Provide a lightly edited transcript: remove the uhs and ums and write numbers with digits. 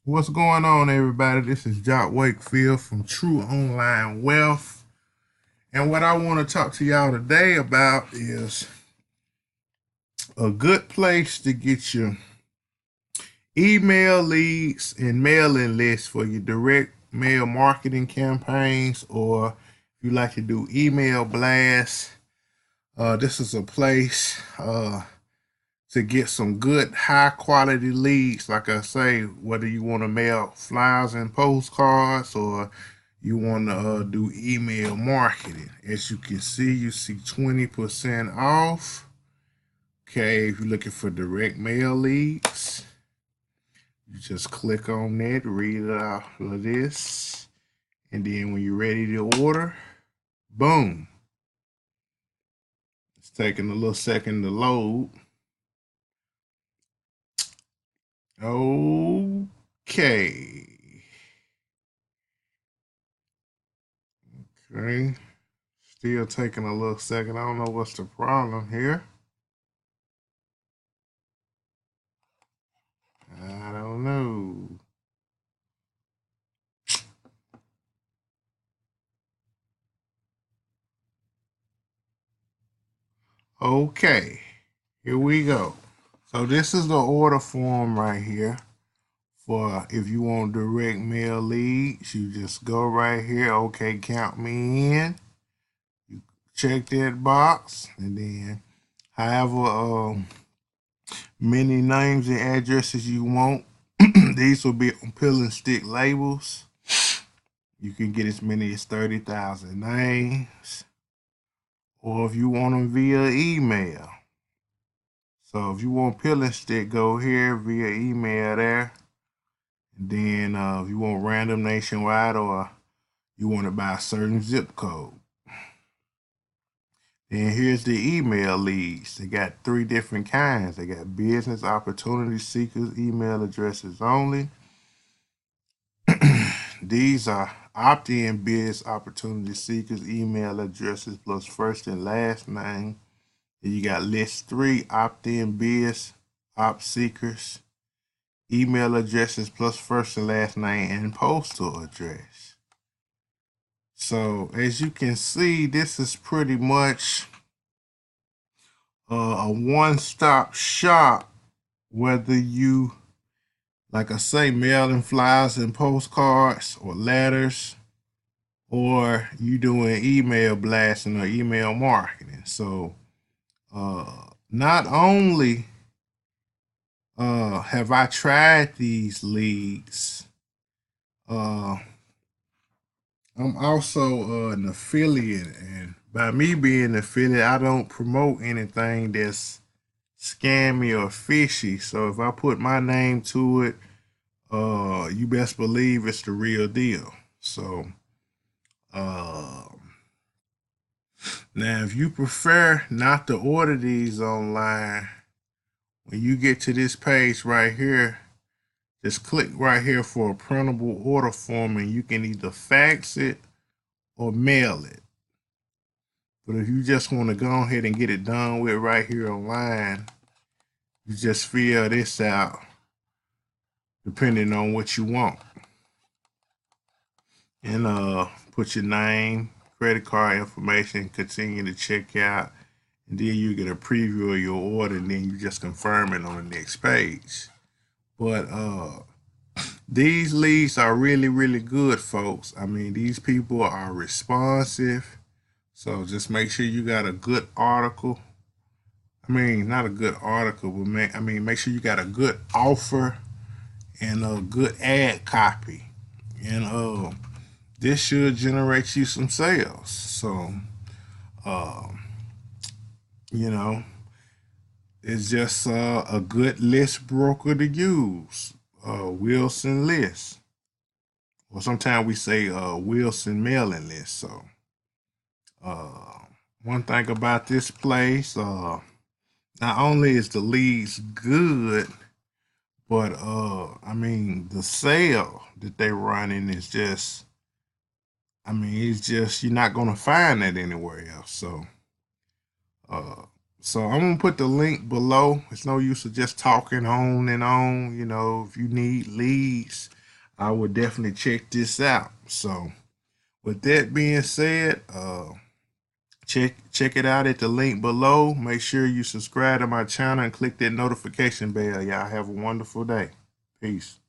What's going on, everybody? This is Wakefield from True Online Wealth. And what I want to talk to y'all today about is a good place to get your email leads and mailing lists for your direct mail marketing campaigns, or if you like to do email blasts. This is a place to get some good high quality leads. Like I say, whether you want to mail flyers and postcards or you want to do email marketing. As you can see, you see 20% off. Okay, if you're looking for direct mail leads, you just click on that, read it off of this, and then when you're ready to order, boom. It's taking a little second to load. Okay. Okay. Still taking a little second. I don't know what's the problem here. I don't know. Okay, here we go. So this is the order form right here for if you want direct mail leads. You just go right here. Okay, count me in. You check that box, and then however many names and addresses you want. These will be on pill and stick labels. You can get as many as 30,000 names, or if you want them via email. So if you want pill and stick, go here via email there. And then if you want random nationwide, or you want it by a certain zip code. Then here's the email leads. They got 3 different kinds. They got business opportunity seekers, email addresses only. These are opt-in biz opportunity seekers, email addresses plus first and last name. Then you got list 3 opt-in biz op seekers, email addresses plus first and last name and postal address. So as you can see, this is pretty much a one-stop shop, whether you, like I say, mailing flyers and postcards or letters, or you doing email blasting or email marketing. So not only have I tried these leads, I'm also an affiliate, and by me being an affiliate, I don't promote anything that's scammy or fishy. So if I put my name to it, you best believe it's the real deal. So uh, now if you prefer not to order these online, when you get to this page right here, just click right here for a printable order form, and you can either fax it or mail it. But if you just want to go ahead and get it done with right here online, you just fill this out depending on what you want. And put your name, credit card information, continue to check out, and then you get a preview of your order, and then you just confirm it on the next page. But these leads are really, really good, folks. I mean, these people are responsive. So just make sure you got a good article. I mean, not a good article, but make sure you got a good offer and a good ad copy. And this should generate you some sales. So, uh, you know, it's just a good list broker to use. Wilson List. Or sometimes we say Wilson Mailing List. So, uh, one thing about this place, not only is the leads good, but I mean the sale that they running is just, I mean, it's just you're not gonna find that anywhere else. Uh, so I'm gonna put the link below. It's no use of just talking on and on. You know, if you need leads, I would definitely check this out. So with that being said, check it out at the link below. Make sure you subscribe to my channel and click that notification bell. Y'all have a wonderful day. Peace.